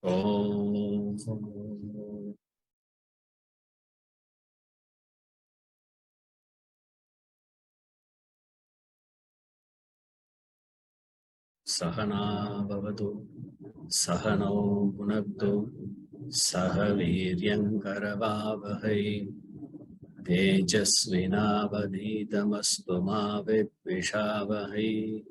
Om Sahana Bhavatu Sahano Bhunaktu Saha Viryankaravavahai Tejasvinavadhitamastu ma vidvishavahai.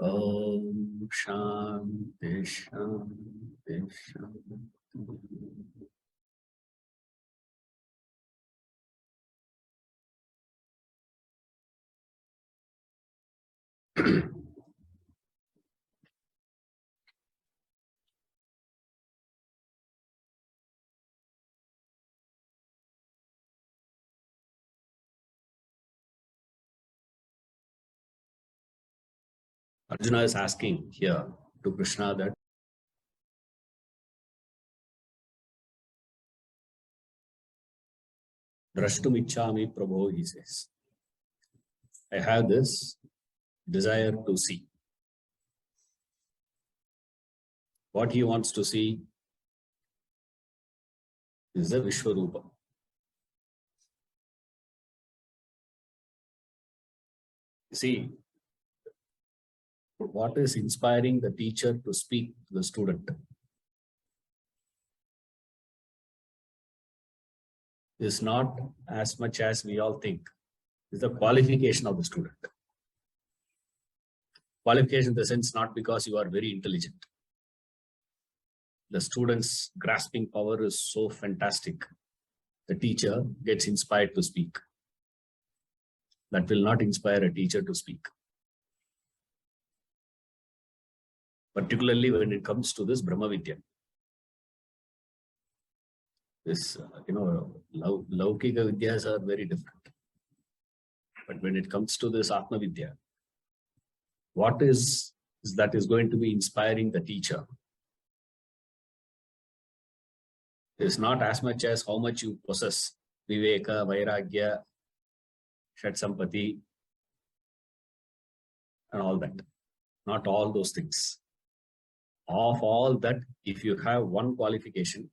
Om Shanti Shanti Shanti. Arjuna is asking here to Krishna that Drashtum ichchami Prabhu, he says. I have this desire to see. What he wants to see is the Vishwarupa. See, what is inspiring the teacher to speak to the student is not as much as we all think, is the qualification of the student. Qualification in the sense not because you are very intelligent. The student's grasping power is so fantastic. The teacher gets inspired to speak. That will not inspire a teacher to speak. Particularly when it comes to this Brahma Vidya. This, Laukika Vidyas are very different. But when it comes to this Atma Vidya, what is that is going to be inspiring the teacher is not as much as how much you possess Viveka, Vairagya, Shat Sampati, and all that. Not all those things. Of all that, if you have one qualification,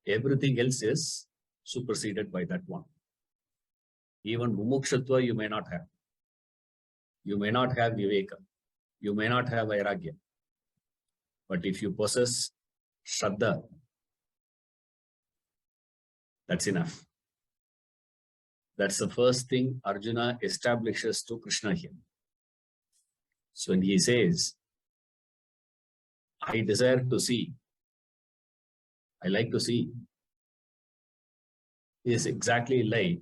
everything else is superseded by that one. Even Mumukshatva you may not have. You may not have Viveka. You may not have Vairagya. But if you possess Shraddha, that's enough. That's the first thing Arjuna establishes to Krishna here. So when he says, I desire to see, I like to see, is exactly like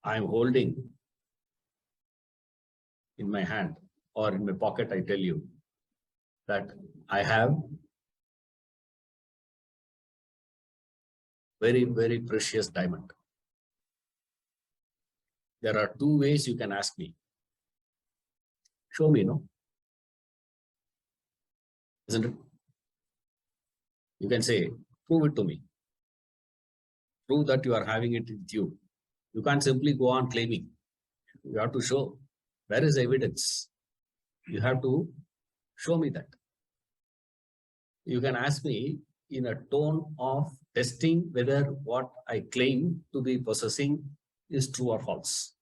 I'm holding in my hand or in my pocket, I tell you that I have very, very precious diamond. There are two ways you can ask me. Show me, no? Isn't it? You can say, prove it to me. Prove that you are having it with you. You can't simply go on claiming. You have to show. Where is the evidence? You have to show me that. You can ask me in a tone of testing whether what I claim to be possessing is true or false.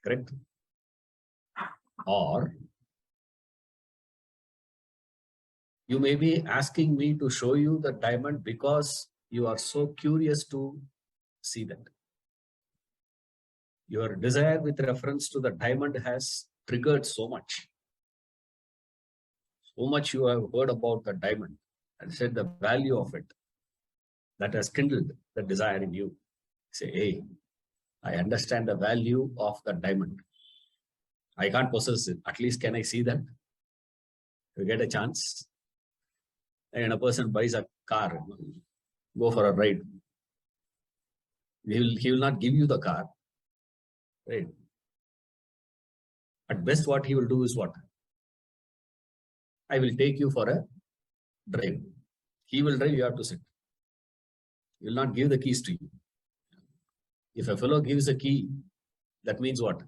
Correct? Or you may be asking me to show you the diamond because you are so curious to see that. Your desire with reference to the diamond has triggered so much. So much you have heard about the diamond and said the value of it. That has kindled the desire in you. Say, hey, I understand the value of the diamond. I can't possess it. At least can I see that? You get a chance. And a person buys a car, go for a ride. He will not give you the car. Right? At best, what he will do is what? I will take you for a drive. He will drive, you have to sit. He will not give the keys to you. If a fellow gives a key, that means what?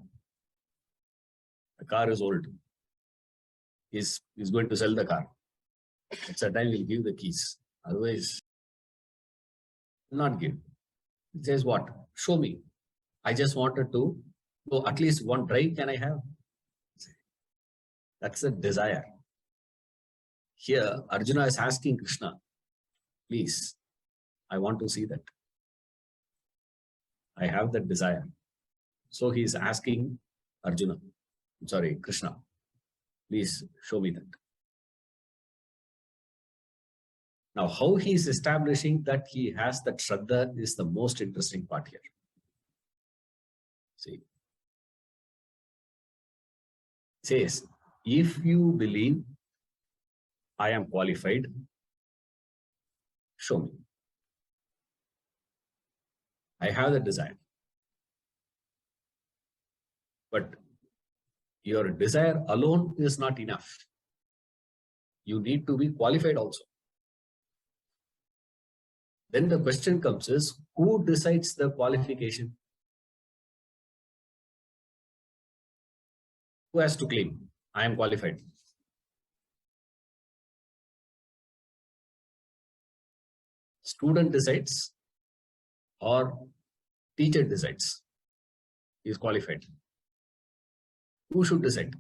The car is old. He's going to sell the car. At that time, he'll give the keys. Otherwise, he'll not give. He says, what? Show me. I just wanted to go at least one drive can I have? That's a desire. Here, Arjuna is asking Krishna, please, I want to see that. I have that desire. So he is asking Arjuna, sorry, Krishna, please show me that. Now, how he is establishing that he has that Shraddha is the most interesting part here. See, it says, if you believe I am qualified, show me. I have the desire. But your desire alone is not enough. You need to be qualified also. Then the question comes is, who decides the qualification? Who has to claim, I am qualified? Student decides or teacher decides he is qualified. Who should decide?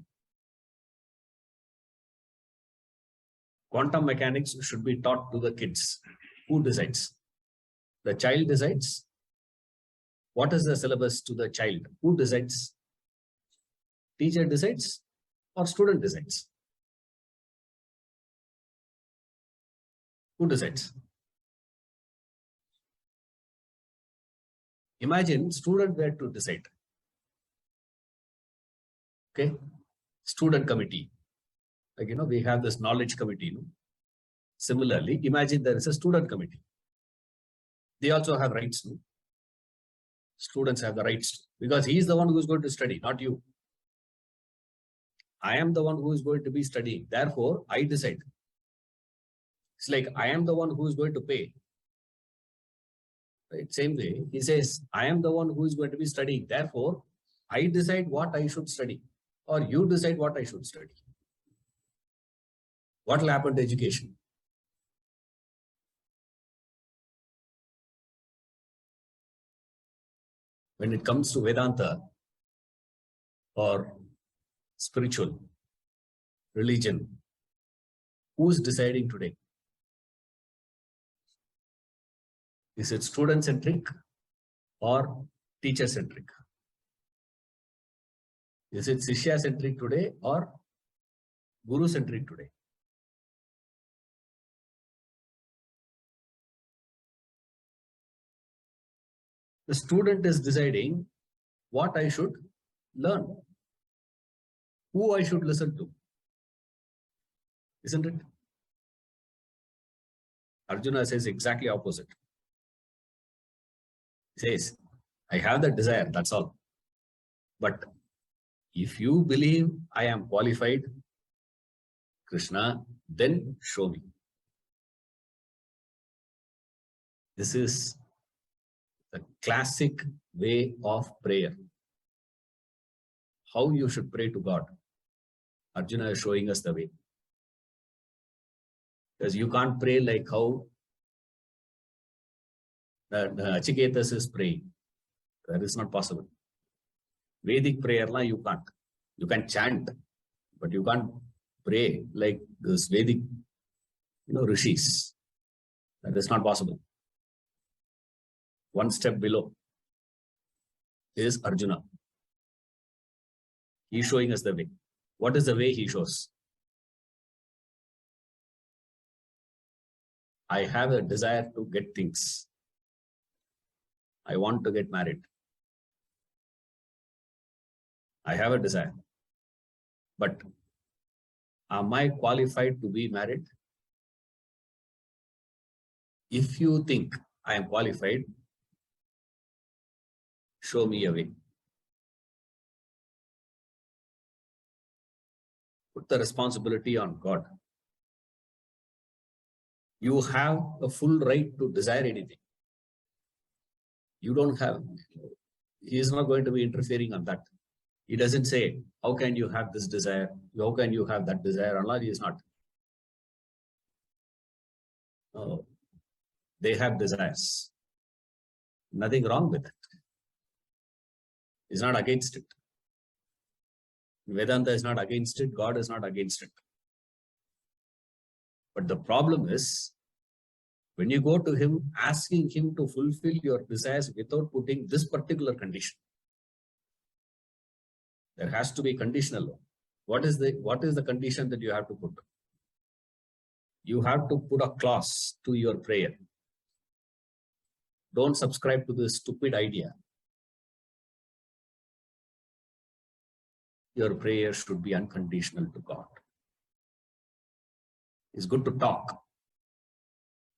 Quantum mechanics should be taught to the kids. Who decides? The child decides. What is the syllabus to the child? Who decides? Teacher decides or student decides? Who decides? Imagine student were to decide. Okay, student committee. Like, we have this knowledge committee. Similarly, imagine there is a student committee. They also have rights. Students have the rights because he is the one who is going to study, not you. I am the one who is going to be studying. Therefore, I decide. It's like I am the one who is going to pay. Right? Same way, he says, I am the one who is going to be studying. Therefore, I decide what I should study, or you decide what I should study. What will happen to education? When it comes to Vedanta or spiritual religion, who's deciding today? Is it student-centric or teacher-centric? Is it Shishya-centric today or Guru-centric today? The student is deciding what I should learn, who I should listen to. Isn't it? Arjuna says exactly opposite. He says, I have the desire, that's all. But if you believe I am qualified, Krishna, then show me. This is the classic way of prayer. How you should pray to God. Arjuna is showing us the way. Because you can't pray like how the Achiketas is praying. That is not possible. Vedic prayer, you can't. You can chant, but you can't pray like this Vedic, rishis. That is not possible. One step below is Arjuna. He is showing us the way. What is the way he shows? I have a desire to get things. I want to get married. I have a desire. But am I qualified to be married? If you think I am qualified, show me a way. Put the responsibility on God. You have a full right to desire anything. You don't have, he is not going to be interfering on that. He doesn't say, how can you have this desire? How can you have that desire? Allah is not. No, they have desires. Nothing wrong with it. It's not against it. Vedanta is not against it. God is not against it. But the problem is, when you go to him, asking him to fulfill your desires without putting this particular condition, there has to be conditional. What is the condition that you have to put? You have to put a clause to your prayer. Don't subscribe to this stupid idea. Your prayer should be unconditional to God. It's good to talk,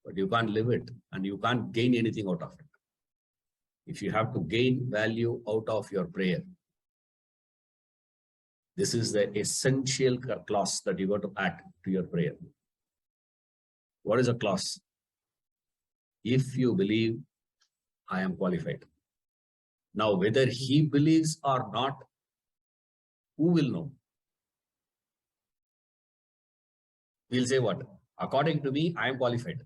but you can't live it and you can't gain anything out of it. If you have to gain value out of your prayer, this is the essential clause that you got to add to your prayer. What is a clause? If you believe, I am qualified. Now, whether he believes or not, who will know? We'll say what? According to me, I am qualified.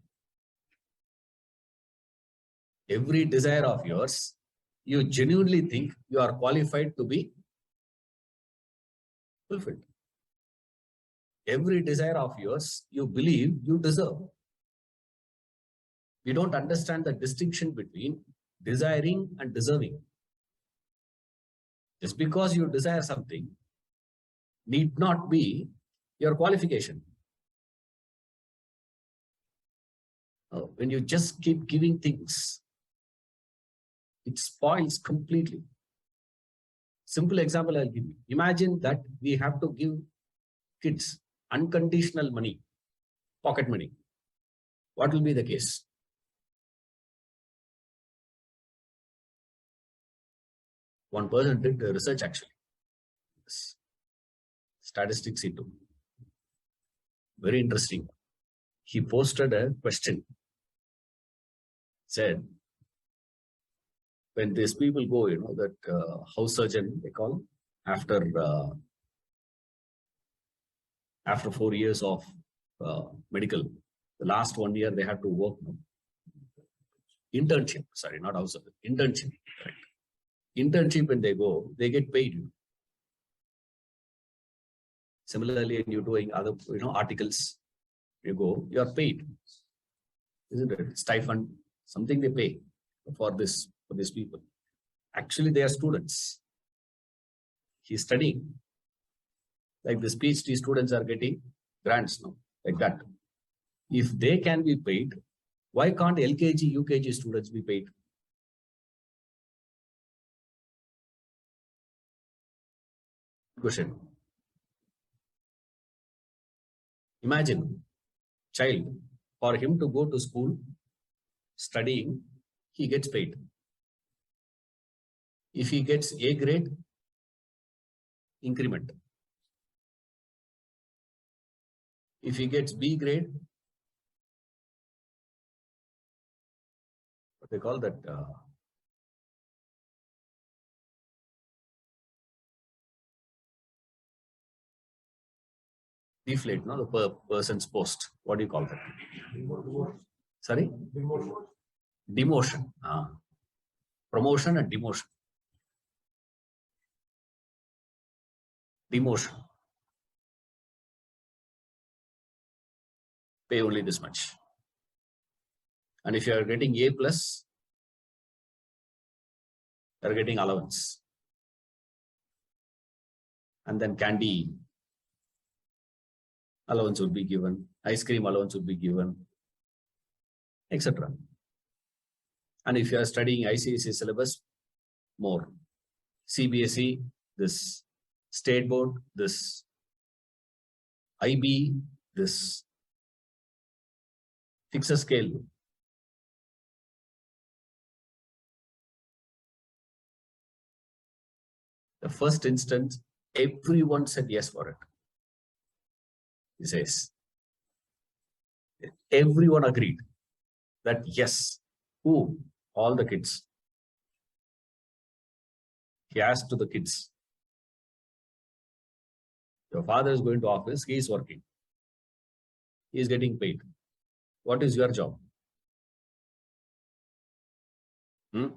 Every desire of yours, you genuinely think you are qualified to be fulfilled. Every desire of yours, you believe you deserve. We don't understand the distinction between desiring and deserving. Just because you desire something need not be your qualification. When you just keep giving things, it spoils completely. Simple example I'll give you. Imagine that we have to give kids unconditional money, pocket money. What will be the case? One person did the research actually. Statistics into. Very interesting. He posted a question. Said, when these people go, that house surgeon, they call, after 4 years of medical, the last 1 year they have to work. Internship, sorry, not house surgeon, internship. Correct. Internship, when they go, they get paid. Similarly, when you're doing other articles, you go, you are paid. Isn't it? Stipend, something they pay for these people. Actually, they are students. He's studying. Like the PhD students are getting grants now, like that. If they can be paid, why can't LKG, UKG students be paid? Question. Imagine, child, for him to go to school, studying, he gets paid. If he gets A grade, increment. If he gets B grade, what they call that? Deflate, no? The person's post. What do you call that? Demotion. Sorry? Demotion. Demotion. Promotion and demotion. Demotion. Pay only this much. And if you are getting A plus, you are getting allowance. And then candy allowance would be given, ice cream allowance would be given, etc. And if you are studying ICSE syllabus, more. CBSE, this state board, this IB, this fixed scale. The first instance, everyone said yes for it. He says, everyone agreed that yes. Who? All the kids. He asked to the kids, Your father is going to office, he is working, he is getting paid. What is your job? Hmm?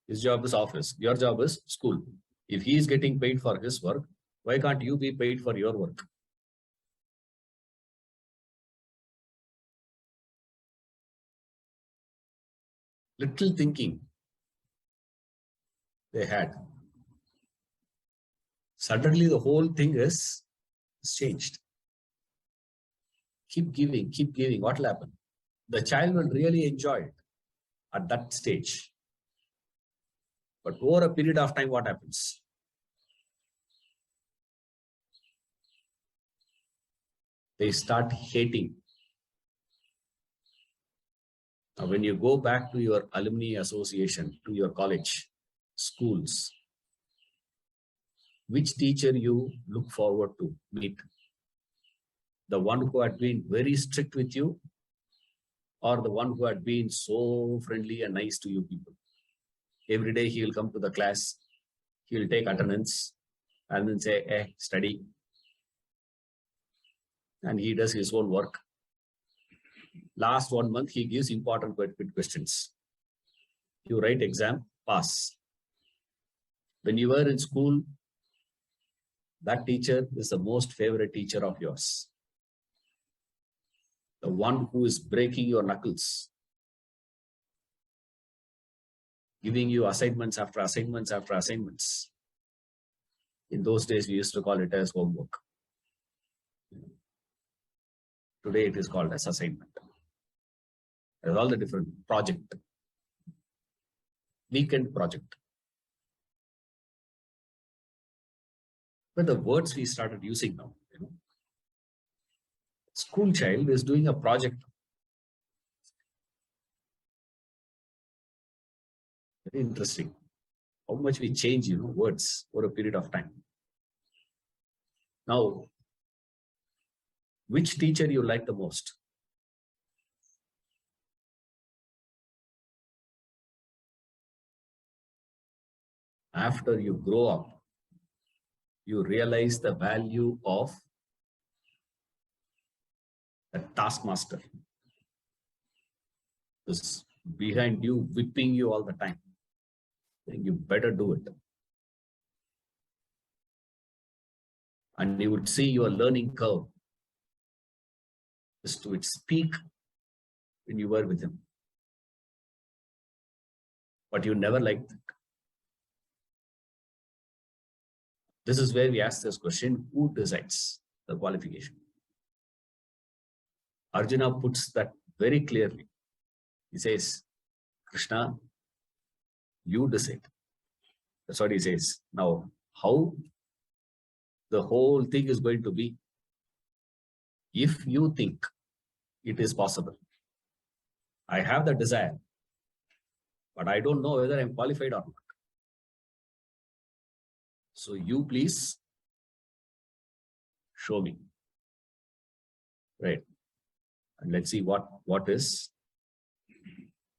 His job is office. Your job is school. If he is getting paid for his work, why can't you be paid for your work? Little thinking they had. Suddenly the whole thing is changed. Keep giving, keep giving. What will happen? The child will really enjoy it at that stage. But over a period of time, what happens? They start hating. Now, when you go back to your alumni association, to your college, schools, which teacher you look forward to meet? The one who had been very strict with you, or the one who had been so friendly and nice to you people? Every day he will come to the class, he will take attendance and then say, hey, study. And he does his own work. Last 1 month, he gives important questions. You write exam, pass. When you were in school, that teacher is the most favorite teacher of yours. The one who is breaking your knuckles, giving you assignments after assignments after assignments. In those days, we used to call it as homework. Today, it is called as assignment. There's all the different project, weekend project. But the words we started using now, school child is doing a project. Very interesting. How much we change, words over a period of time. Now, which teacher you like the most? After you grow up, you realize the value of a taskmaster is behind you, whipping you all the time. You better do it. And you would see your learning curve is to its peak when you were with him. But you never liked it. This is where we ask this question, who decides the qualification? Arjuna puts that very clearly. He says, Krishna, you decide. That's what he says. Now, how the whole thing is going to be, if you think it is possible. I have the desire, but I don't know whether I'm qualified or not. So you please show me. Right. And let's see what is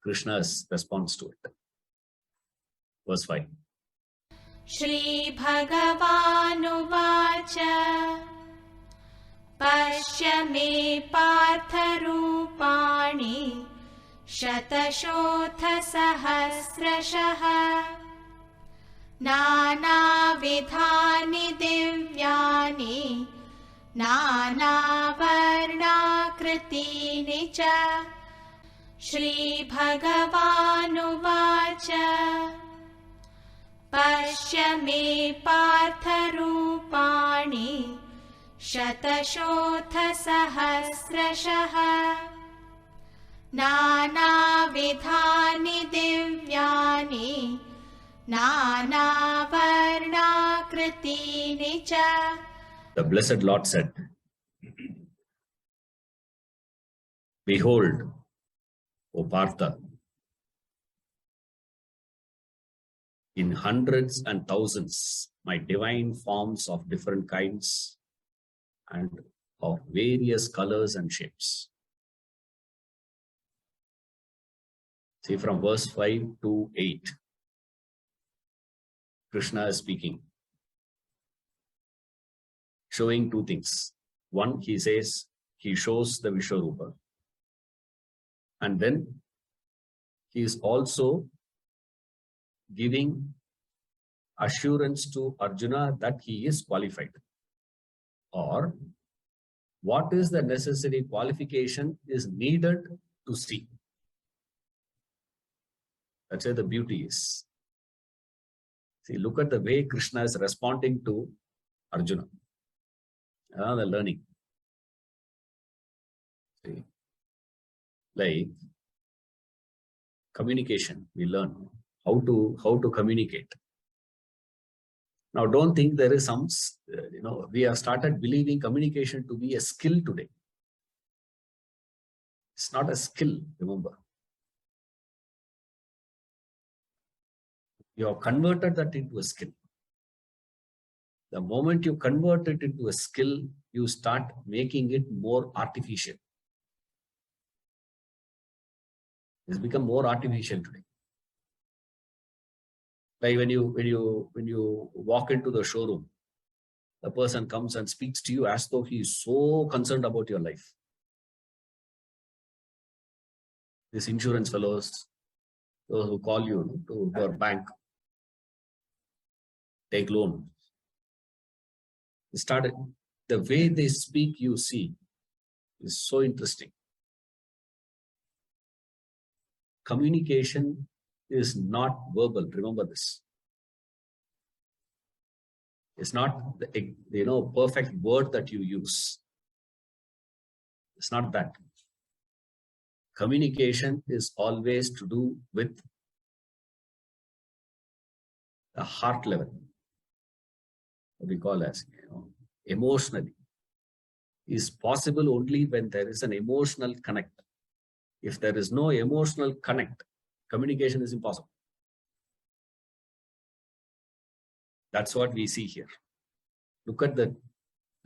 Krishna's response to it. Verse 5. Shri Bhagavanuvacha Pashya me partha rupani Shatashodha sahasrashaha Nana vidhani divyani Nana varna kritini cha Shri Bhagavanuvacha Pashya me partha rupani Shatashodha sahasrashaha Nana vidhani divyani Nana varna kritini cha. The blessed Lord said, behold, O Partha, in hundreds and thousands, my divine forms of different kinds and of various colors and shapes. See, from verse 5 to 8, Krishna is speaking. showing two things. One, he says, he shows the Vishwarupa. And then he is also giving assurance to Arjuna that he is qualified. Or what is the necessary qualification is needed to see. That's where the beauty is. See, look at the way Krishna is responding to Arjuna. The learning. See, like communication, we learn how to communicate. Now, don't think there is some, we have started believing communication to be a skill today. It's not a skill, remember. You have converted that into a skill. The moment you convert it into a skill, you start making it more artificial. It's become more artificial today. Like when you walk into the showroom, the person comes and speaks to you as though he is so concerned about your life. These insurance fellows, those who call you to your bank, take loan. The way they speak, you see, is so interesting. Communication is not verbal. Remember this. It's not the perfect word that you use. It's not that. Communication is always to do with the heart level. What we call as emotionally. Is possible only when there is an emotional connect. If there is no emotional connect, communication is impossible. That's what we see here. Look at the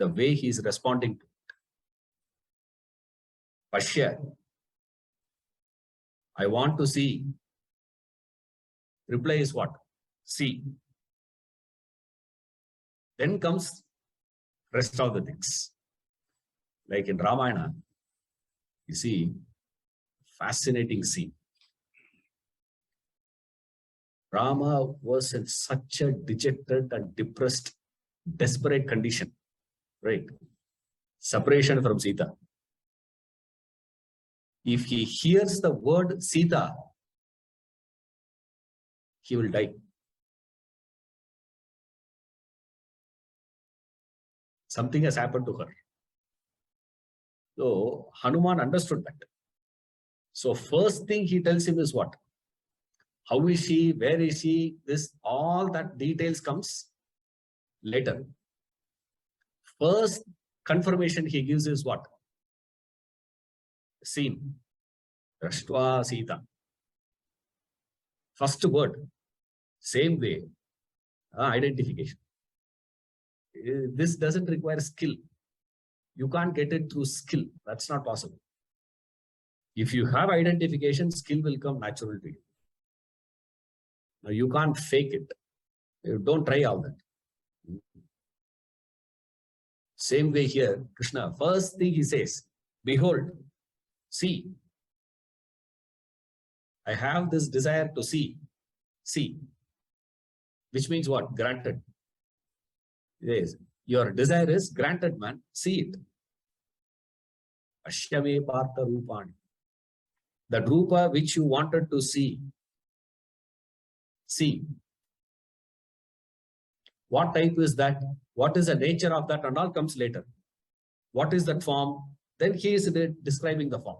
way he is responding to it. Pashya. I want to see. Reply is what? See. Then comes rest of the things. Like in Ramayana, you see, fascinating scene. Rama was in such a dejected and depressed, desperate condition, right? Separation from Sita. If he hears the word Sita, he will die. Something has happened to her. So Hanuman understood that. So first thing he tells him is what? How is she? Where is she? All that details comes later. First confirmation he gives is what? Seen. Rashtva Sita. First word. Same way. Identification. This doesn't require skill. You can't get it through skill. That's not possible. If you have identification, skill will come naturally to you. Now, you can't fake it. You don't try all that. Same way here, Krishna, first thing he says, behold, see. I have this desire to see. See. Which means what? Granted. Yes. Your desire is granted, man. See it. Ashyame Partha Rupani. The Rupa which you wanted to see. See. What type is that? What is the nature of that? And all comes later. What is that form? Then he is describing the form.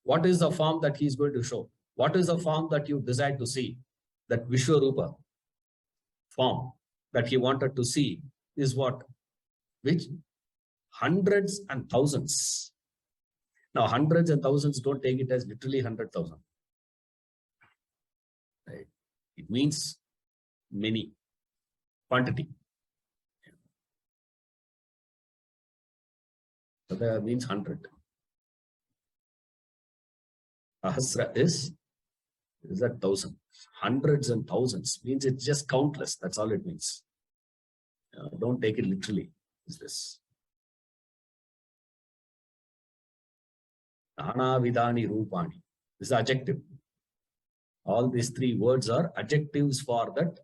What is the form that he is going to show? What is the form that you desire to see? That Vishwarupa form that he wanted to see is what? Which? Hundreds and thousands. Now, hundreds and thousands, don't take it as literally 100,000. Right? It means many. Quantity. So that means 100. Ahasra is that 1,000. Hundreds and thousands means it's just countless. That's all it means. Don't take it literally. is this. Nana vidani rupani. This is adjective. All these three words are adjectives for that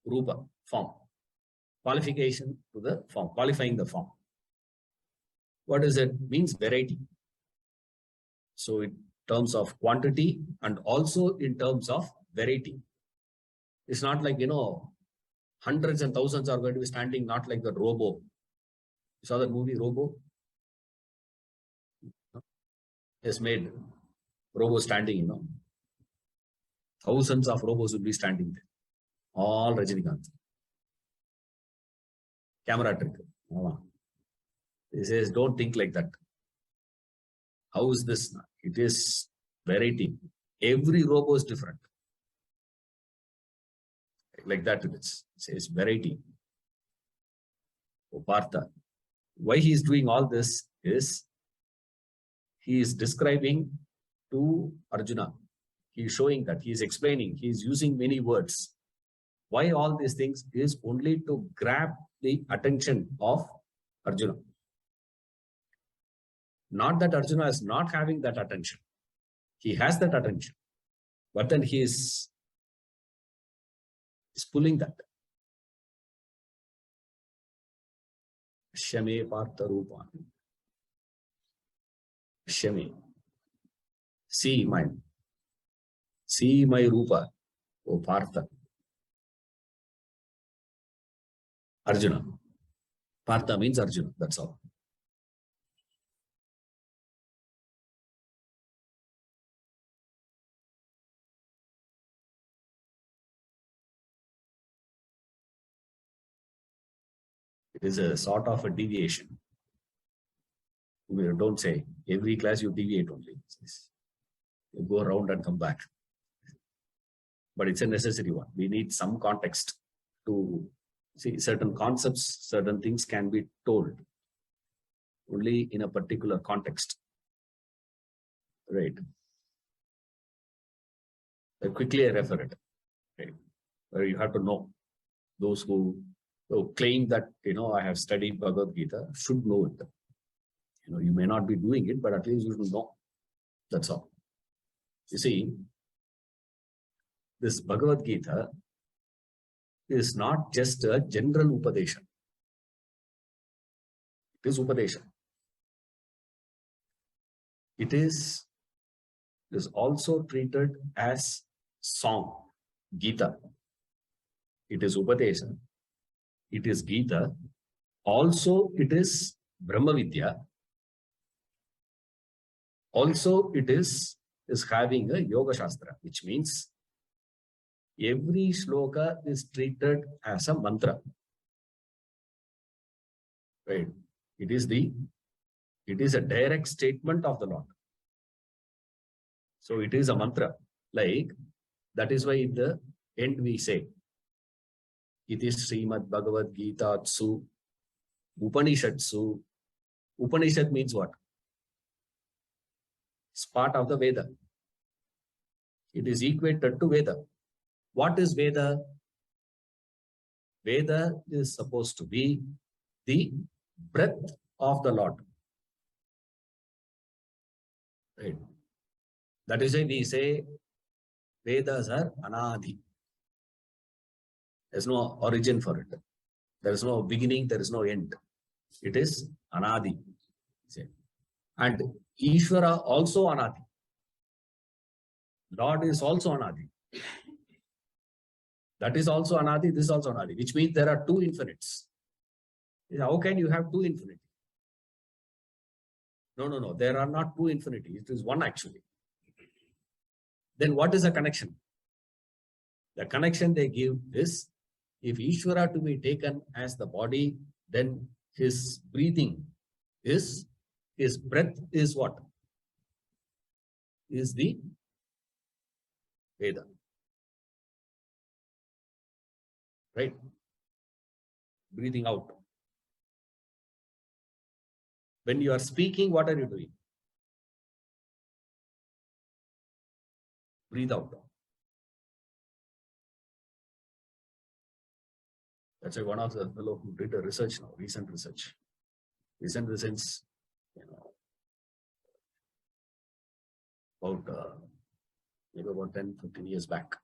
rupa, form. Qualification to the form, qualifying the form. What does it means? Variety. So in terms of quantity and also in terms of variety. It's not like, hundreds and thousands are going to be standing, not like the Robo. You saw that movie, Robo? It's made Robo standing, Thousands of robos will be standing there. All Rajinikanth. Camera trick. He says, don't think like that. How is this? It is variety. Every robo is different. Like that it is. It says variety. Partha. Why he is doing all this is he is describing to Arjuna. He is showing that, he is explaining, he is using many words. Why all these things is only to grab the attention of Arjuna. Not that Arjuna is not having that attention. He has that attention. But then he is pulling that. Shame Partha Rupa. Shame. See my Rupa, O Partha. Arjuna. Partha means Arjuna, that's all. It is a sort of a deviation. Don't say every class you deviate only. You go around and come back. But it's a necessary one. We need some context to see certain concepts, certain things can be told only in a particular context. Right. Quickly I refer it. Right. Where you have to know. Those who claim that, I have studied Bhagavad Gita should know it. You may not be doing it, but at least you should know. That's all. You see, this Bhagavad Gita is not just a general Upadesha. It is Upadesha. It is also treated as song, Gita. It is Upadesha. It is Gita. Also, it is Brahma Vidya. Also, it is having a Yoga Shastra, which means every shloka is treated as a mantra. Right? It is a direct statement of the Lord. So it is a mantra. Like, that is why in the end we say, it is Srimad Bhagavad Gita Tsu Upanishatsu. Upanishad means what? It's part of the Veda. It is equated to Veda. What is Veda? Veda is supposed to be the breath of the Lord. Right. That is why we say Vedas are anadi. There is no origin for it. There is no beginning, there is no end. It is anadi. And Ishvara also anadi. Lord is also anadi. That is also anadi, this is also anadi, which means there are two infinites. How can you have two infinity? No. There are not two infinity. It is one actually. Then what is the connection? The connection they give is, if Ishvara to be taken as the body, then his breathing is, his breath is what? Is the Veda. Right? Breathing out. When you are speaking, what are you doing? Breathe out. That's why one of the fellow who did a research now, recent research, recent in the sense, about maybe about 10, 15 years back.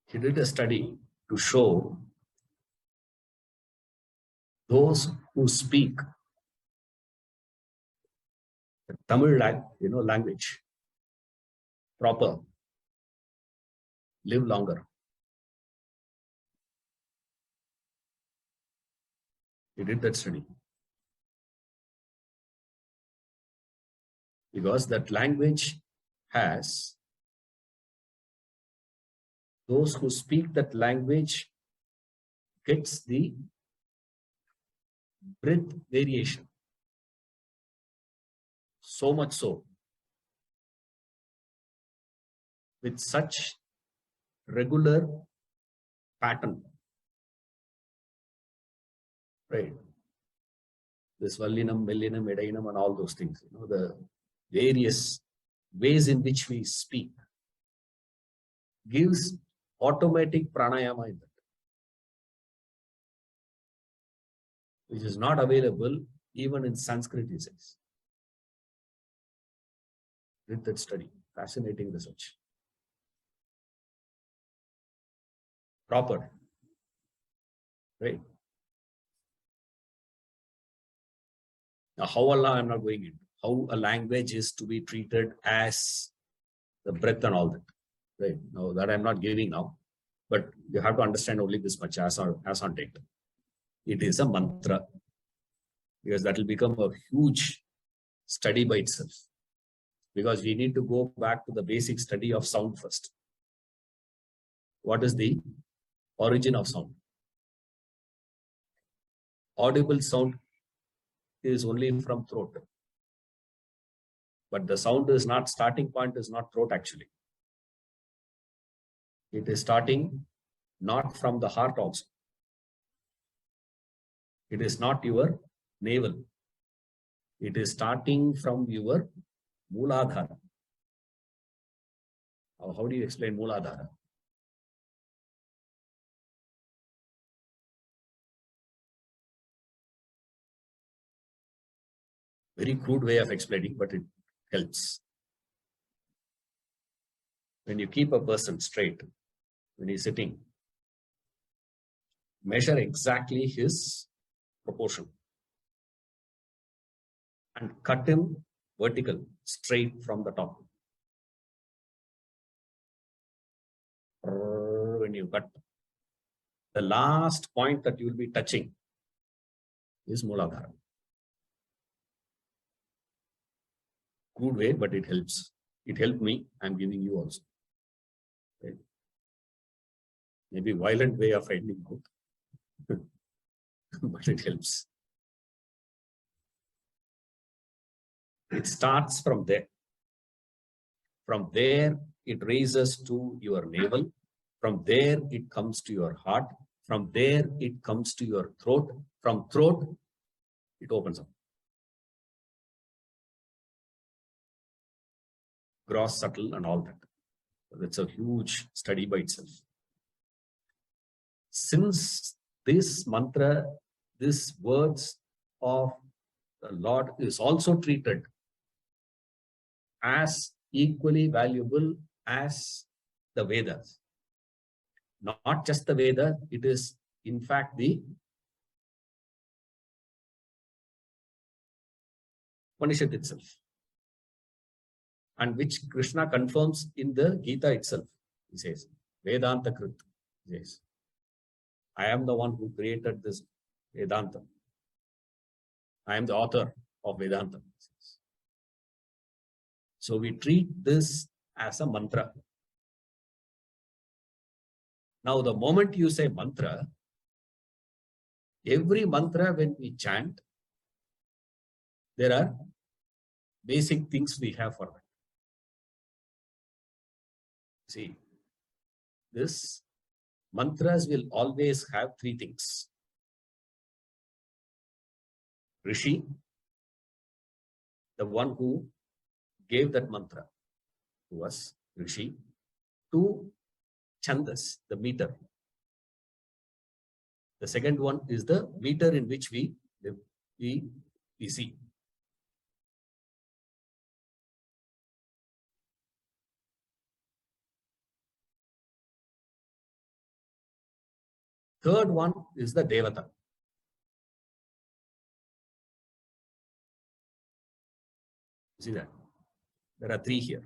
He did a study to show those who speak the Tamil language proper live longer. He did that study because that language has those who speak that language gets the breath variation. So much so, with such regular pattern, right? This Vallinam, Mellinam, Edainam, and all those things, the various ways in which we speak gives automatic pranayama in that, which is not available even in Sanskrit, he says. Did that study, fascinating research. Proper, right? Now, how Allah, I'm not going into how a language is to be treated as the breath and all that, right? Now that I'm not giving now, but you have to understand only this much as on date. It is a mantra, because that will become a huge study by itself. Because we need to go back to the basic study of sound first. What is the origin of sound? Audible sound is only from throat. But the sound is not, starting point is not throat actually. It is starting not from the heart also. It is not your navel. It is starting from your Mooladhara. How do you explain Mooladhara? Very crude way of explaining, but it helps. When you keep a person straight, when he's sitting, measure exactly his proportion and cut him vertical, straight from the top. When you cut, the last point that you will be touching is Mooladhara. Crude way, but it helps. It helped me. I'm giving you also. Right? Maybe violent way of finding out, but it helps. It starts from there. From there, it raises to your navel. From there, it comes to your heart. From there, it comes to your throat. From throat, it opens up. Gross, subtle, and all that. That's a huge study by itself. Since this mantra, these words of the Lord is also treated as equally valuable as the Vedas. Not just the Veda, it is in fact the Upanishad itself, and which Krishna confirms in the Gita itself. He says, Vedanta Krit. He says, I am the one who created this Vedanta. I am the author of Vedanta. So we treat this as a mantra. Now, the moment you say mantra, every mantra when we chant, there are basic things we have for that. See, this mantras will always have three things. Rishi, the one who gave that mantra to us, Rishi, to Chandas, the meter. The second one is the meter in which we live, we see. Third one is the Devata. See that? There are three here.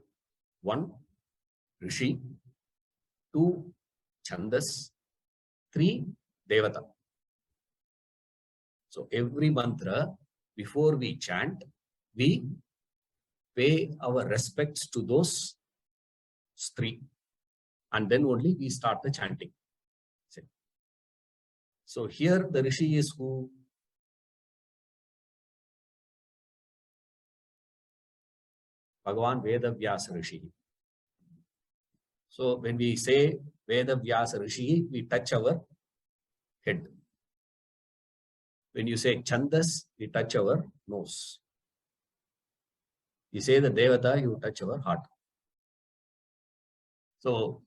One, Rishi. Two, Chandas. Three, Devata. So every mantra, before we chant, we pay our respects to those three. And then only we start the chanting. So here the Rishi is who? Bhagavan Vedavyasa Rishi. So when we say Vedavyasa Rishi, we touch our head. When you say Chandas, we touch our nose. You say the Devata, you touch our heart. So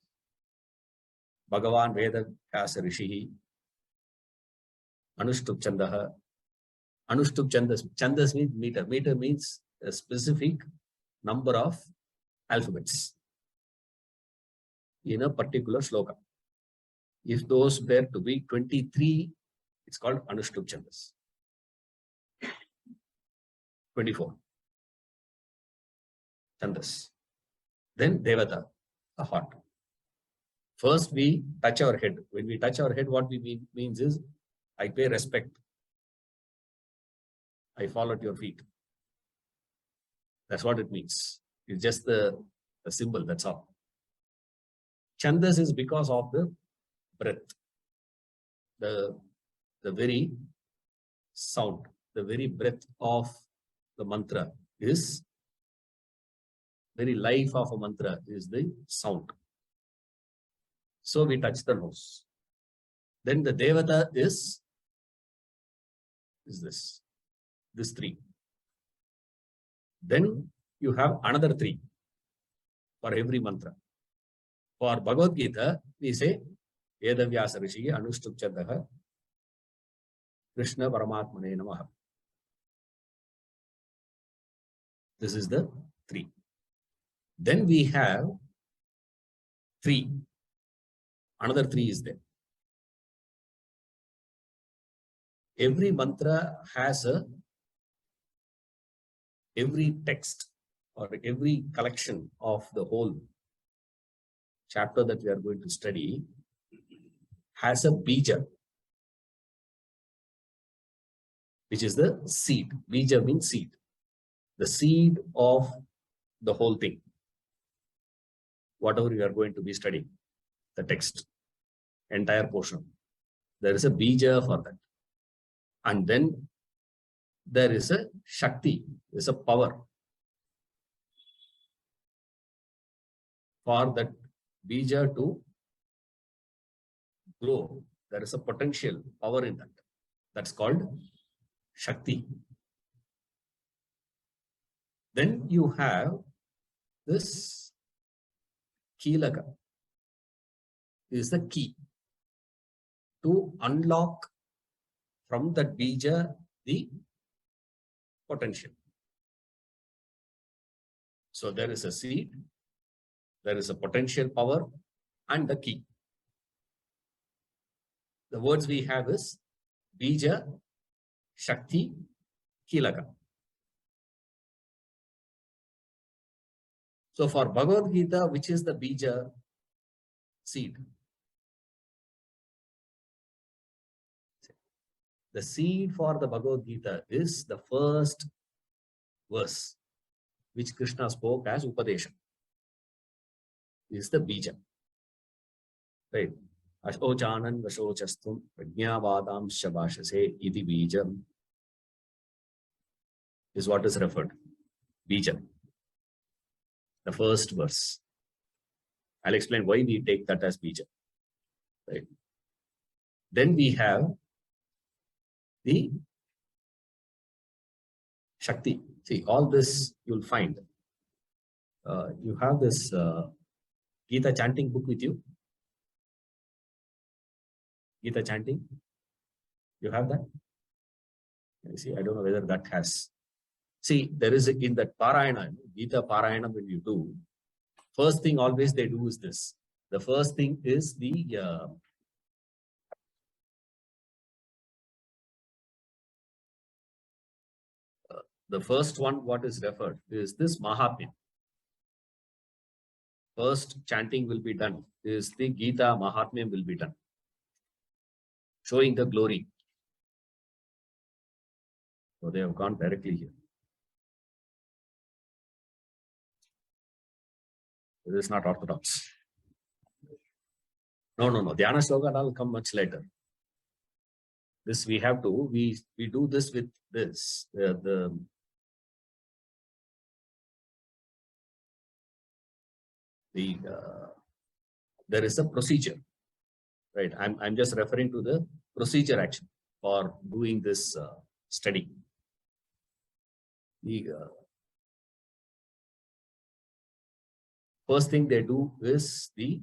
Bhagavan Vedavyasa Rishi, Anushtup Chandaha. Anushtup Chandas. Chandas means meter. Meter means a specific number of alphabets in a particular sloka. If those were to be 23, it's called Anushtup Chandas. 24. Chandas. Then Devata, the heart. First we touch our head. When we touch our head, what we means is, I pay respect. I fall at your feet. That's what it means. It's just the symbol, that's all. Chandas is because of the breath. The very sound, the very breath of the mantra is, very life of a mantra is the sound. So we touch the nose. Then the Devata is this three. Then you have another three for every mantra. For Bhagavad Gita, we say Vedavyasa Rishi Anushtup Chandaha Krishna Paramatmane Namaha. This is the three. Then we have three. Another three is there. Every mantra has every text or every collection of the whole chapter that we are going to study has a bija, which is the seed. Bija means seed. The seed of the whole thing. Whatever we are going to be studying, the text, entire portion. There is a bija for that. And then there is a Shakti, there is a power for that bija to grow. There is a potential power in that. That's called Shakti. Then you have this Kilaka. This is the key to unlock from that bija the potential. So there is a seed, there is a potential power, and the key. The words we have is bija, Shakti, Kilaka. So for Bhagavad Gita, which is the bija seed? The seed for the Bhagavad Gita is the first verse, which Krishna spoke as Upadesha. This is the bija. Right? Ashochanan vashochastum prajnavadam shabashase iti bijam is what is referred. Bija. The first verse. I'll explain why we take that as bija. Right? Then we have the Shakti. See, all this you'll find You have this Gita chanting book with you? Gita chanting? You have that? You see, I don't know whether that has. See, there is in that Parayana, Gita Parayana, when you do, first thing always they do is this. The first thing is the first one what is referred is this Mahatmya. First chanting will be done is the Gita Mahatmya will be done, showing the glory. So they have gone directly here. It is not orthodox. No. Dhyana Shloka will come much later. This we have to, we do this with this. There is a procedure, right? I'm just referring to the procedure action for doing this study. The first thing they do is the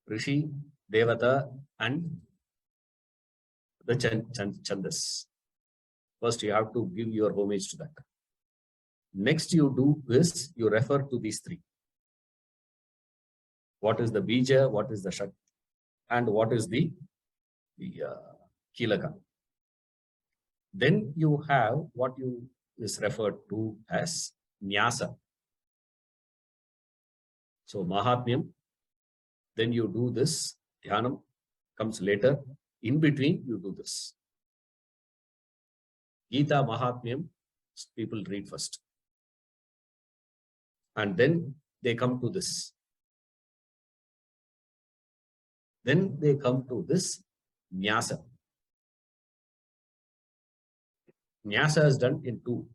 Rishi, Devata, and the Chandas. First, you have to give your homage to that. Next, you do is you refer to these three. What is the Bija, what is the Shakti, and what is the Kilaka. Then you have what is referred to as Nyasa. So Mahatmyam, then you do this, Dhyanam comes later, in between you do this. Gita Mahatmyam, people read first. And then they come to this. Then they come to this Nyasa. Nyasa is done in two,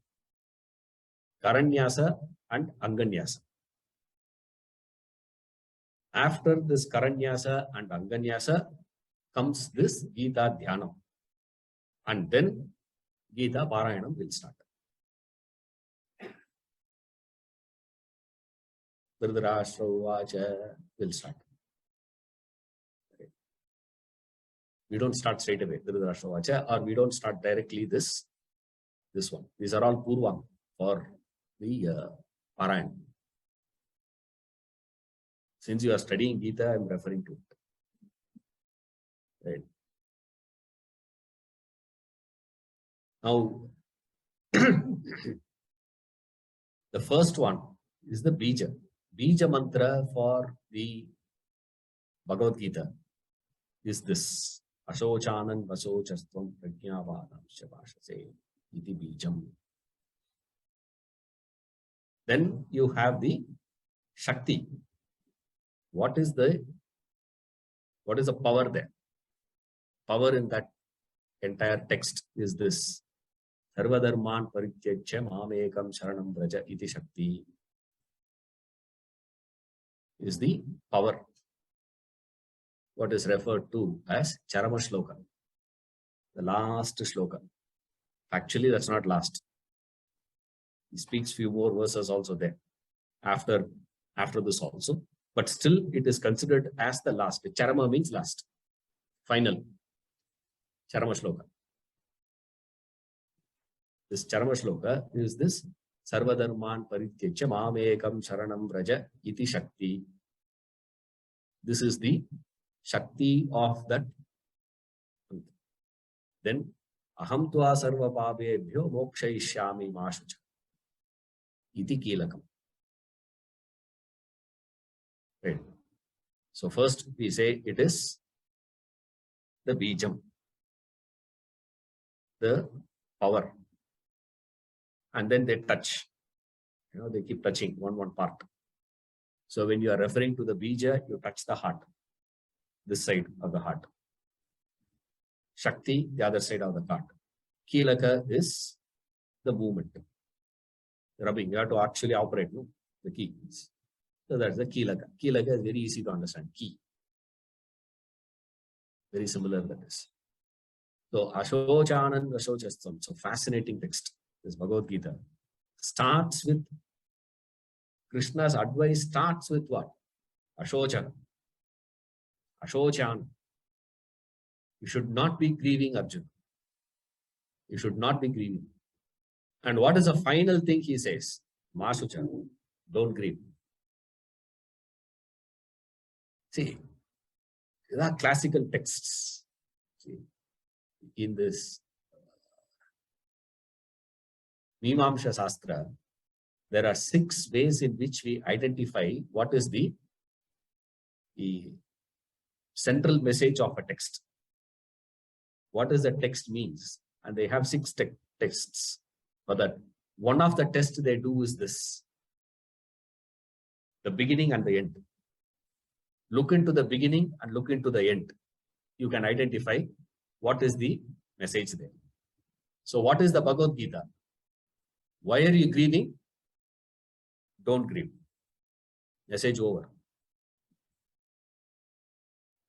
Karanyasa and Anganyasa. After this Karanyasa and Anganyasa comes this Gita Dhyanam. And then Gita Parayanam will start. Dhritarashtra Uvacha will start. We don't start straight away, Dhritarashtra Uvacha, or we don't start directly this one. These are all Purvam for the Parayan. Since you are studying Gita, I am referring to it. Right. Now, the first one is the Bija. Bija mantra for the Bhagavad Gita is this. Ashochanan vasochastvam prajnavadam shabashase iti bijam. Then you have the Shakti. What is the power there? Power in that entire text is this. Sarvadharman parityajya mamekam sharanam vraja iti Shakti is the power. What is referred to as Charama Shloka, the last shloka. Actually, that's not last. He speaks few more verses also there after this also, but still it is considered as the last. Charama means last, final. Charama Shloka. This Charama Shloka is this Sarvadharman parityajya mamekam sharanam vraja iti Shakti. This is the Shakti of that. Then aham tva sarva pabebhyo mokshayishyami mashucha iti kilakam. Right. So first we say it is the bijam, the power, and then they touch. They keep touching one part. So when you are referring to the bija, you touch the heart, this side of the heart. Shakti, the other side of the heart. Kilaka is the movement. Rubbing, you have to actually operate the key. So that's the Kilaka. Kilaka is very easy to understand. Key. Very similar that is. So Ashochanan Ashochastam. So fascinating text. This Bhagavad Gita starts with Krishna's advice starts with what? Ashochana. Ashochan. You should not be grieving, Arjuna. You should not be grieving. And what is the final thing he says? Masucha. Don't grieve. See, there are classical texts. See, in this Mimamsha Shastra, there are 6 ways in which we identify what is the central message of a text. What does the text means? And they have 6 texts. For that, one of the tests they do is this: the beginning and the end. Look into the beginning and look into the end. You can identify what is the message there. So what is the Bhagavad Gita? Why are you grieving? Don't grieve. Message over.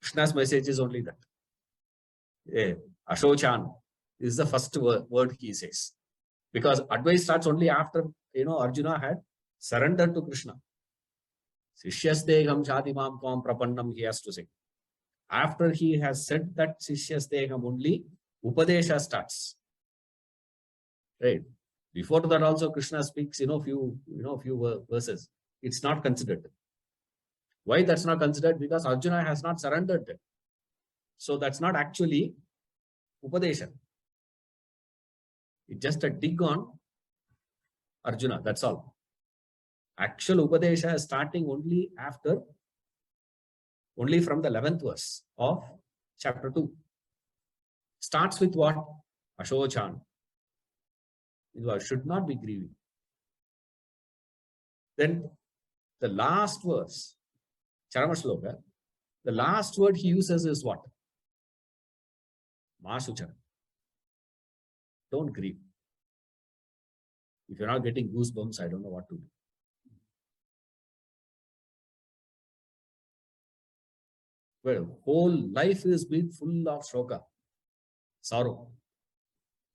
Krishna's message is only that. Ashochan is the first word he says. Because advice starts only after, Arjuna had surrendered to Krishna. Sishyasteham Shadimam Kvam Prapannam, he has to say. After he has said that Sishyasteham, only Upadesha starts. Right? Before that also Krishna speaks, few verses. It's not considered. Why that's not considered? Because Arjuna has not surrendered. So that's not actually Upadesha. It's just a dig on Arjuna, that's all. Actual Upadesha is starting only from the 11th verse of chapter 2. Starts with what? Ashochan. You should not be grieving. Then the last verse, Charama Shloka, the last word he uses is what? Masucha. Don't grieve. If you're not getting goosebumps, I don't know what to do. Well, whole life is being full of shoka, sorrow.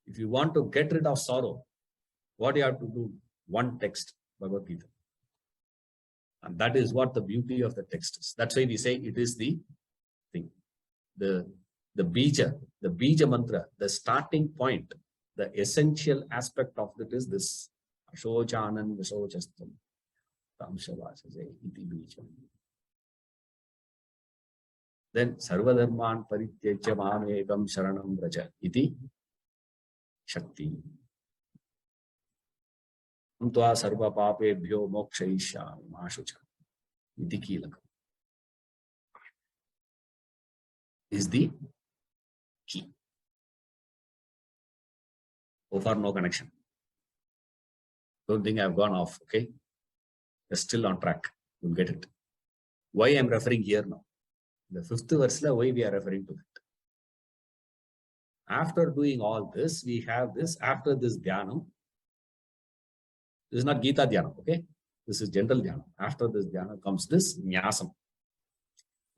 If you want to get rid of sorrow, what do you have to do? One text, Bhagavad Gita. And that is what the beauty of the text is. That's why we say it is the thing. The bija mantra, the starting point, the essential aspect of it is this. Ashochanan Vishochastam. Then Sarvadharman Parityajya Mamekam Sharanam Vraja iti Shakti. Untva sarva papebhyo mokshayishyami mashucha iti Kilakam. Is the key. So far, no connection. Don't think I've gone off, okay? You're still on track. You'll get it. Why I'm referring here now? The 5th verse, why we are referring to that? After doing all this, we have this, after this dhyanam. This is not Gita dhyanam, okay? This is general dhyanam. After this dhyanam comes this nyasam.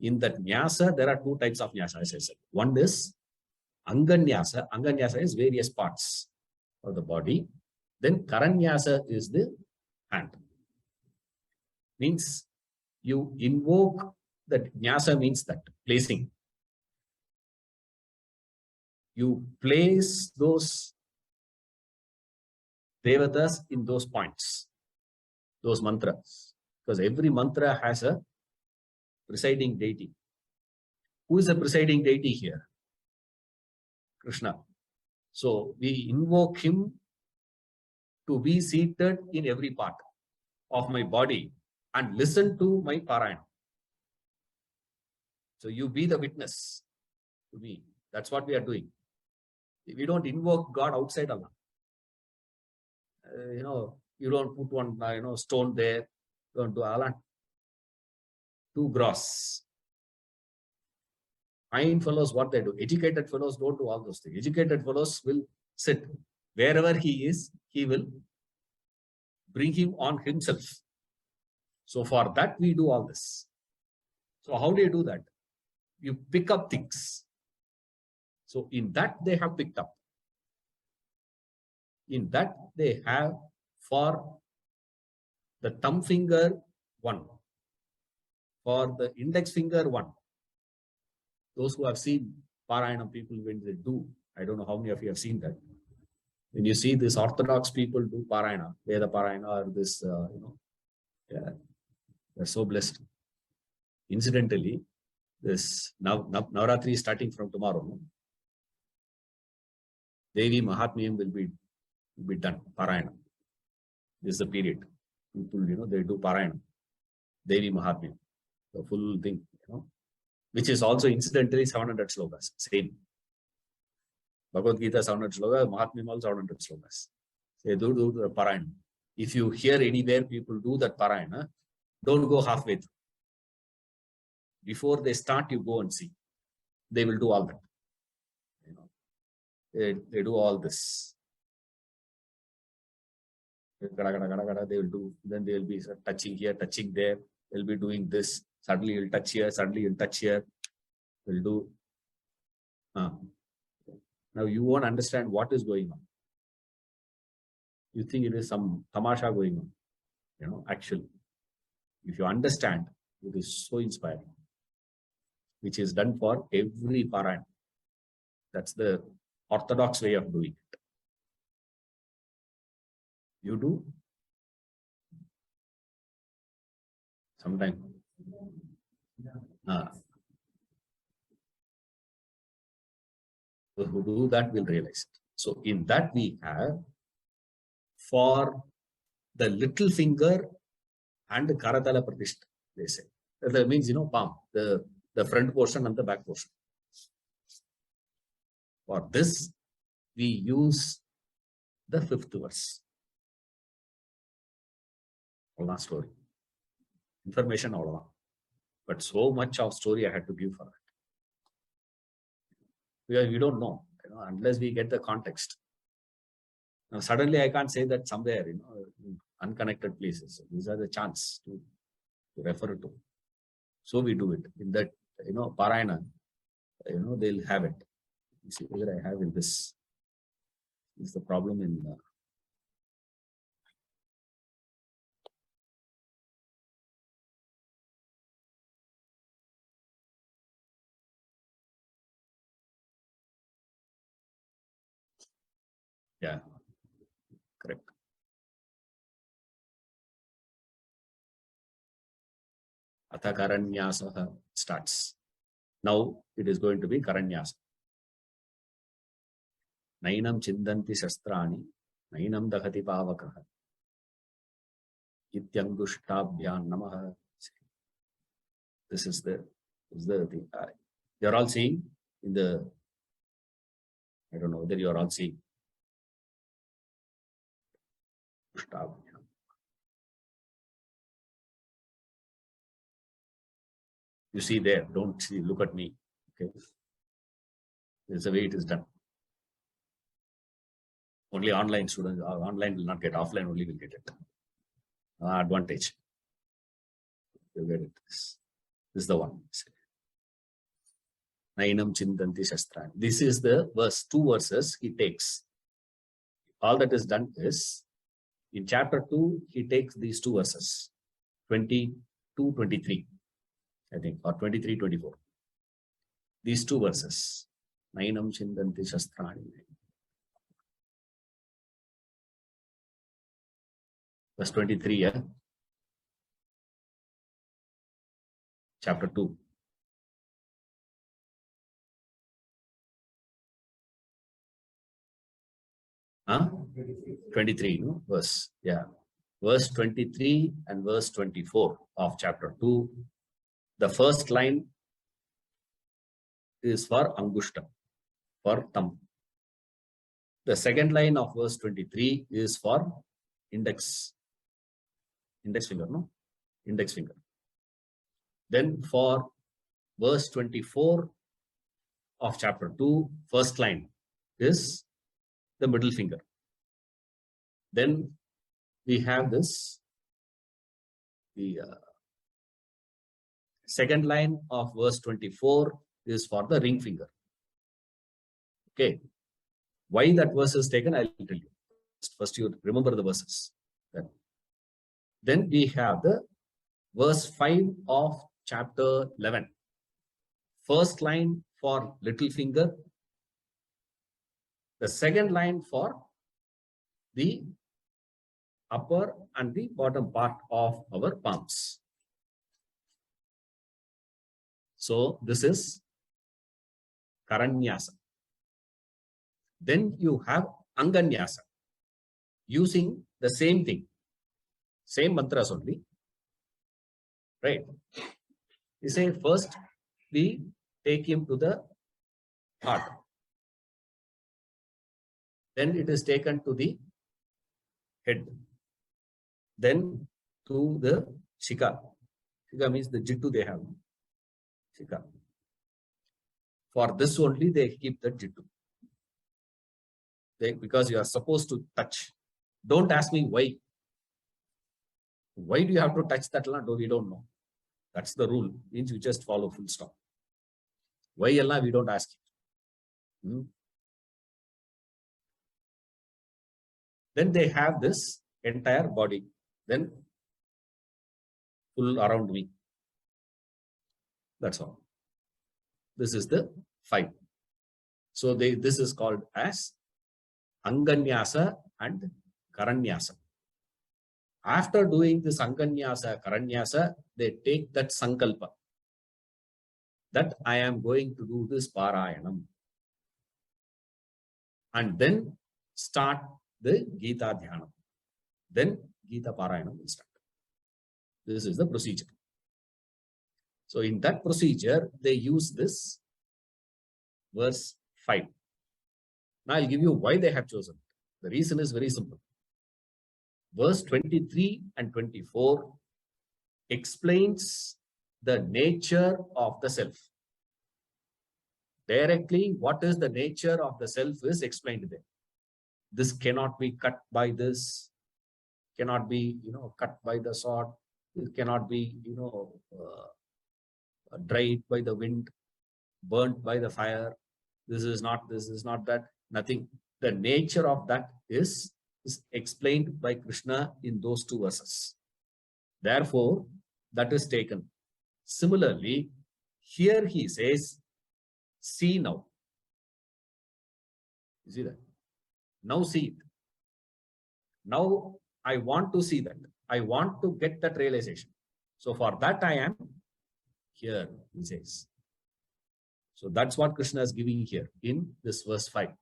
In that nyasa, there are 2 types of nyasa, as I said. One is anganyasa. Anganyasa is various parts of the body. Then karanyasa is the hand. Means you invoke, that nyasa means that, placing. You place those devatas in those points, those mantras. Because every mantra has a presiding deity. Who is the presiding deity here? Krishna. So we invoke him to be seated in every part of my body and listen to my parayana. So you be the witness to me. That's what we are doing. We don't invoke God outside Allah. You don't put one stone there. Don't do Allah. Too gross. Fine fellows, what they do. Educated fellows don't do all those things. Educated fellows will sit. Wherever he is, he will bring him on himself. So for that, we do all this. So how do you do that? You pick up things. So in that, they have picked up. In that, they have, for the thumb finger 1, for the index finger 1. Those who have seen Parayana people when they do, I don't know how many of you have seen that. When you see this Orthodox people do Parayana, Veda Parayana, or this, yeah, they're so blessed. Incidentally, this Navratri is starting from tomorrow. No? Devi Mahatmyam will be done, Parayana. This is the period. People, they do Parayana, Devi Mahatmyam, the full thing, which is also incidentally 700 slokas, same. Bhagavad-gita 700 slokas, Mahatmyam also 700 slokas. They do the Parayana. If you hear anywhere people do that Parayana, don't go halfway through. Before they start, you go and see. They will do all that. They do all this. They will do, then they will be touching here, touching there. They'll be doing this. Suddenly you'll touch here, suddenly you'll touch here. They'll do. Now you won't understand what is going on. You think it is some tamasha going on. Actually, if you understand, it is so inspiring, which is done for every Parayana. That's the orthodox way of doing it. You do? Sometime. Those who do that will realize it. So in that we have, for the little finger and the Karatala Pratishta, they say. That means, palm, the front portion and the back portion. For this, we use the 5th verse. All story. Information all along. But so much of story I had to give for that. Because we don't know, unless we get the context. Now, suddenly I can't say that somewhere, in unconnected places. These are the chance to refer to. So we do it. In that, Parayana, they'll have it. You see whether I have in this. Is the problem in yeah, correct. Atha Karanyasa starts. Now it is going to be Karanyasa. Nainam Chindanti Shastrani, Nainam Dahati Pavakaha, Ityangdushtabhyan Namaha. This is the thing. You're all seeing in the, I don't know whether you're all seeing. You see there, don't see, look at me. Okay. This is the way it is done. Only online students, online will not get, offline only will get it. Advantage. You get it. This is the one. Nainam Chindanti Shastrani. This is the verse, 2 verses he takes. All that is done is, in chapter 2, he takes these 2 verses, 22, 23, I think, or 23, 24. These 2 verses. Nainam Chindanti Shastrani. Verse 23, yeah? Chapter 2. Huh? 23, no? Verse, yeah. Verse 23 and verse 24 of chapter 2. The first line is for Angushta, for thumb. The second line of verse 23 is for index finger, no? Index finger. Then for verse 24 of chapter 2, first line is the middle finger. Then we have this, the second line of verse 24 is for the ring finger. Okay. Why that verse is taken, I'll tell you. First, you remember the verses. Then Then we have the verse 5 of chapter 11. First line for little finger, the second line for the upper and the bottom part of our palms. So this is Karanyasa. Then you have Anganyasa, using the same thing, same mantras only, right? You say first we take him to the heart, then it is taken to the head, then to the shika. Shika means the jittu they have. Shika. For this only they keep the jittu. Because you are supposed to touch. Don't ask me why. Why do you have to touch that land? We don't know. That's the rule. Means you just follow, full stop. Why Allah we don't ask it. Then they have this entire body. Then full around me. That's all. This is the 5. So this is called as Anganyasa and Karanyasa. After doing this Anganyasa, Karanyasa, they take that Sankalpa, that I am going to do this Parayanam. And then start the Gita Dhyanam. Then Gita Parayanam will start. This is the procedure. So in that procedure, they use this verse 5. Now I'll give you why they have chosen. The reason is very simple. Verse 23 and 24 explains the nature of the self. Directly, what is the nature of the self is explained there. This cannot be cut by this, cannot be, cut by the sword. It cannot be, dried by the wind, burnt by the fire. This is not that, nothing. The nature of that is explained by Krishna in those 2 verses. Therefore, that is taken. Similarly, here he says, see now. You see that? Now see it. Now I want to see that. I want to get that realization. So for that I am here, he says. So that's what Krishna is giving here in this verse 5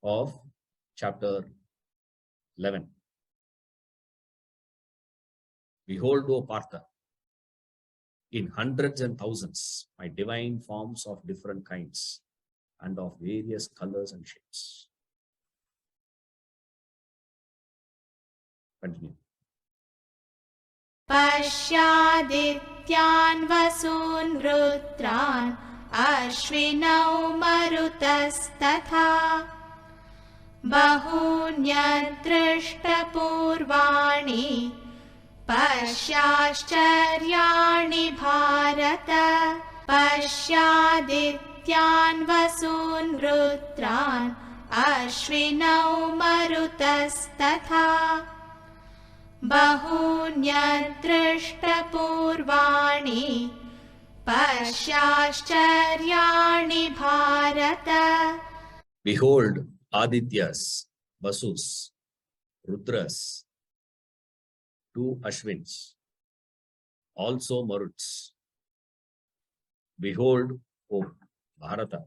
of chapter 11. Behold, O Partha, in hundreds and thousands, my divine forms of different kinds and of various colors and shapes. Continue. Pashyadityan vasun rudran ashvinau marutastatha bahunyadrishtapurvani pasyascharyaणि bharata pashyadityan vasun rudran ashvinau marutastatha bahunyadrishtapurvani pasyascharyaणि bharata. Behold, Adityas, Vasus, Rudras, 2 Ashwins, also Maruts. Behold, O Bharata,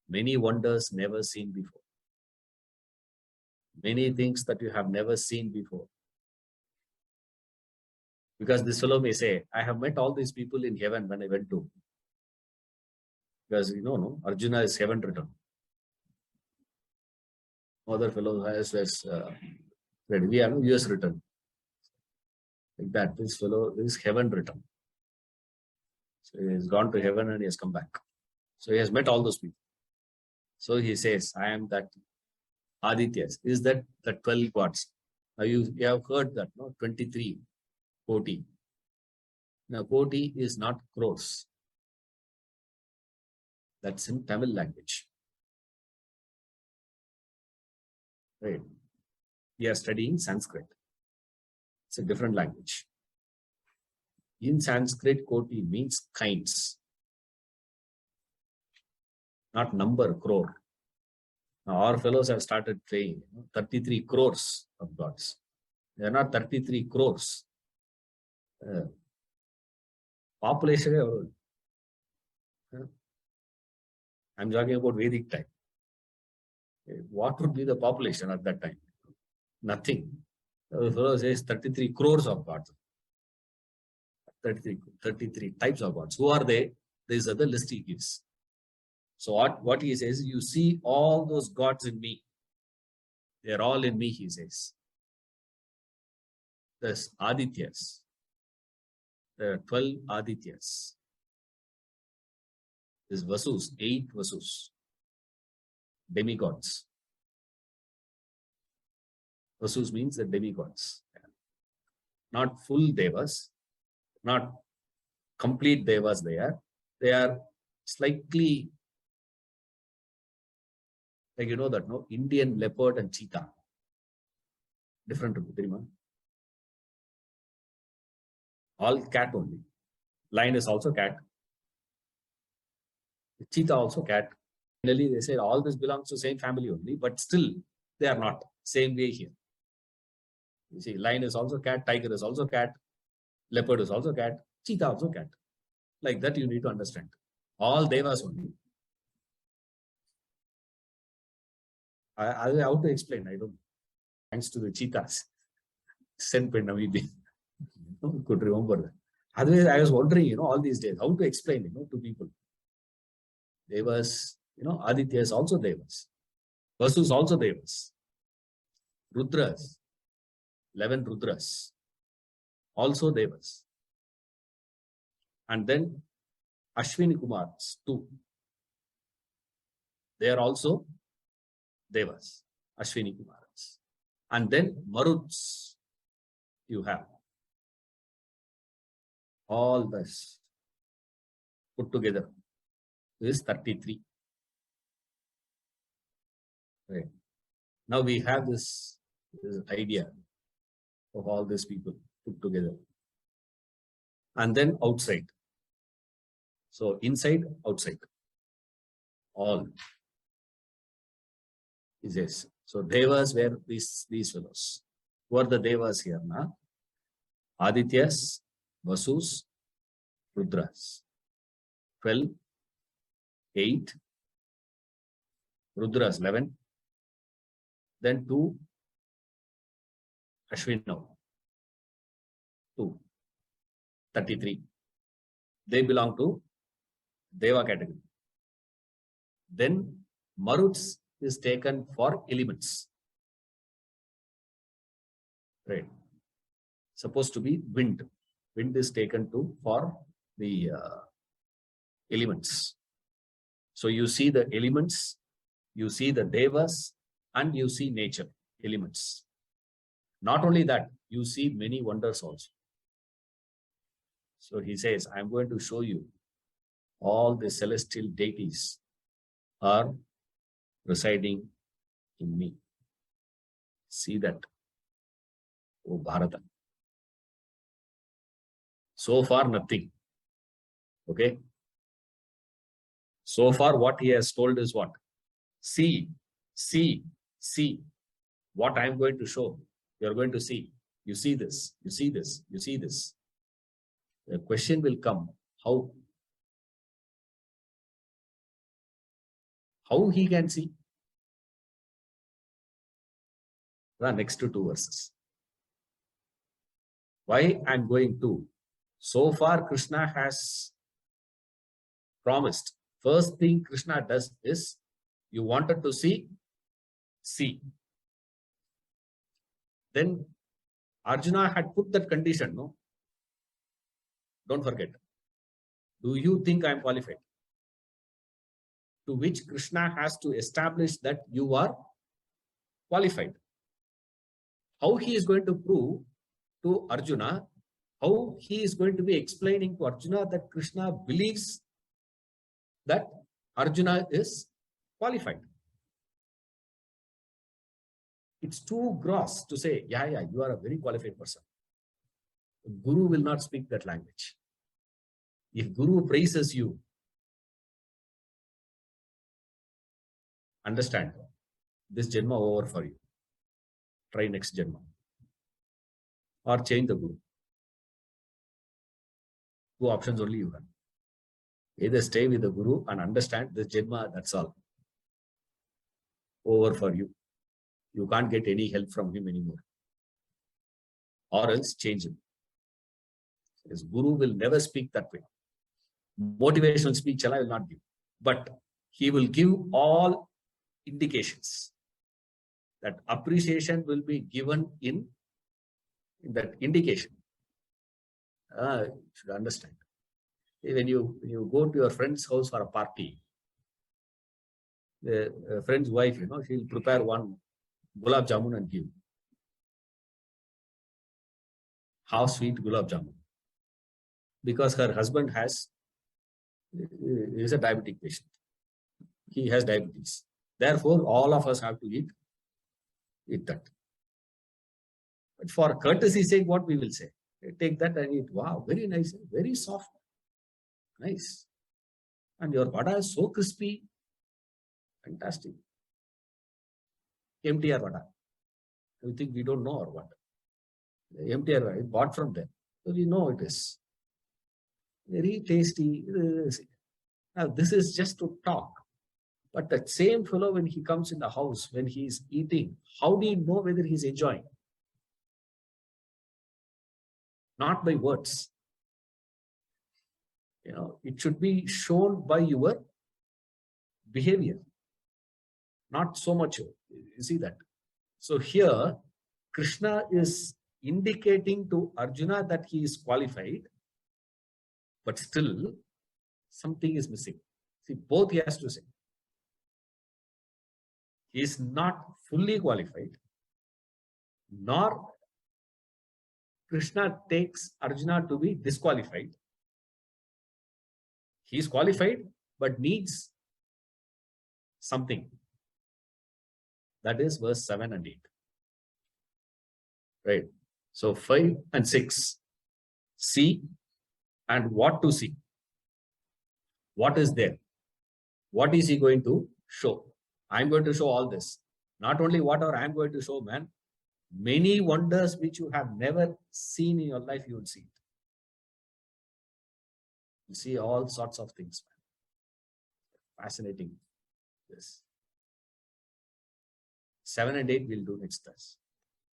many wonders never seen before. Many things that you have never seen before. Because this fellow may say, I have met all these people in heaven when I went to. Because Arjuna is heaven written. Other fellow has read, we have US written. Like that, this fellow is heaven written. So he has gone to heaven and he has come back. So he has met all those people. So he says, I am that Adityas. Is that the 12 gods? Now you have heard that, no? 23 Koti. Now Koti is not crores. That's in Tamil language. Right. We are studying Sanskrit. It's a different language. In Sanskrit, koti means kinds, not number, crore. Now, our fellows have started saying 33 crores of gods. They are not 33 crores. Population, I'm talking about Vedic time. What would be the population at that time? Nothing. The fellow says 33 crores of gods. 33 types of gods. Who are they? These are the list he gives. So what he says, you see all those gods in me. They are all in me, he says. There's Adityas. There are 12 Adityas. There's Vasus, 8 Vasus. Demigods. Vasus means the demigods. Not full devas, not complete devas they are slightly, like you know that, no? Indian leopard and cheetah. Different. All cat only. Lion is also cat. Cheetah also cat. Finally, they say all this belongs to same family only, but still they are not. Same way here. You see, lion is also cat, tiger is also cat, leopard is also cat, cheetah also cat. Like that you need to understand. All devas only. How to explain? I don't know. Thanks to the cheetahs. Sent Pendamidi. Could remember that. Otherwise, I was wondering, all these days, how to explain, to people. Devas, Adityas also devas. Vasus also devas. Rudras, 11 Rudras, also devas. And then Ashwini Kumars, 2. They are also devas, Ashwini Kumars. And then Maruts, you have. All this put together is 33. Right. Now we have this idea of all these people put together. And then outside. So inside, outside. All is this. So devas were these fellows. Who are the devas here now? Adityas, Vasus, Rudras. 12, 8, Rudras 11, then 2, Ashwino, 2, 33. They belong to Deva category. Then Maruts is taken for elements. Right. Supposed to be wind. Wind is taken for the elements. So you see the elements, you see the devas, and you see nature, elements. Not only that, you see many wonders also. So he says, I'm going to show you all the celestial deities are residing in me. See that, O Bharata. So far, nothing. Okay. So far, what he has told is what? See. What I am going to show. You are going to see. You see this. You see this. You see this. The question will come, how? How he can see? The next to 2 verses. Why I am going to? So far, Krishna has promised. First thing Krishna does is, you wanted to see. Then Arjuna had put that condition, no? Don't forget. Do you think I am qualified? To which Krishna has to establish that you are qualified. How he is going to prove to Arjuna, how he is going to be explaining to Arjuna that Krishna believes that Arjuna is qualified. It's too gross to say, yeah, you are a very qualified person. Guru will not speak that language. If Guru praises you, understand, this Janma over for you. Try next Janma. Or change the Guru. Two options only you have. Either stay with the Guru and understand this Janma, that's all. Over for you. You can't get any help from him anymore. Or else change him. His Guru will never speak that way. Motivational speech I will not give. But he will give all indications. That appreciation will be given in that indication. You should understand. When you go to your friend's house for a party, the friend's wife, she'll prepare one gulab jamun and give. How sweet gulab jamun. Because her husband is a diabetic patient. He has diabetes. Therefore, all of us have to eat that. But for courtesy's sake, what we will say? Take that and eat. Wow, very nice, very soft. Nice. And your vada is so crispy. Fantastic. MTR vada. You think we don't know or what? The MTR vada, bought from them. So we know it is. Very tasty. Now, this is just to talk. But that same fellow, when he comes in the house, when he is eating, how do you know whether he is enjoying? Not by words. It should be shown by your behavior. Not so much. You see that? So here, Krishna is indicating to Arjuna that he is qualified, but still something is missing. See, both he has to say. He is not fully qualified, nor Krishna takes Arjuna to be disqualified. He is qualified, but needs something. That is verse 7 and 8. Right. So 5 and 6. See and what to see. What is there? What is he going to show? I'm going to show all this. Not only whatever I'm going to show, man. Many wonders which you have never seen in your life, you will see it. You see all sorts of things, man. Fascinating. Yes. 7 and 8 we'll do next class.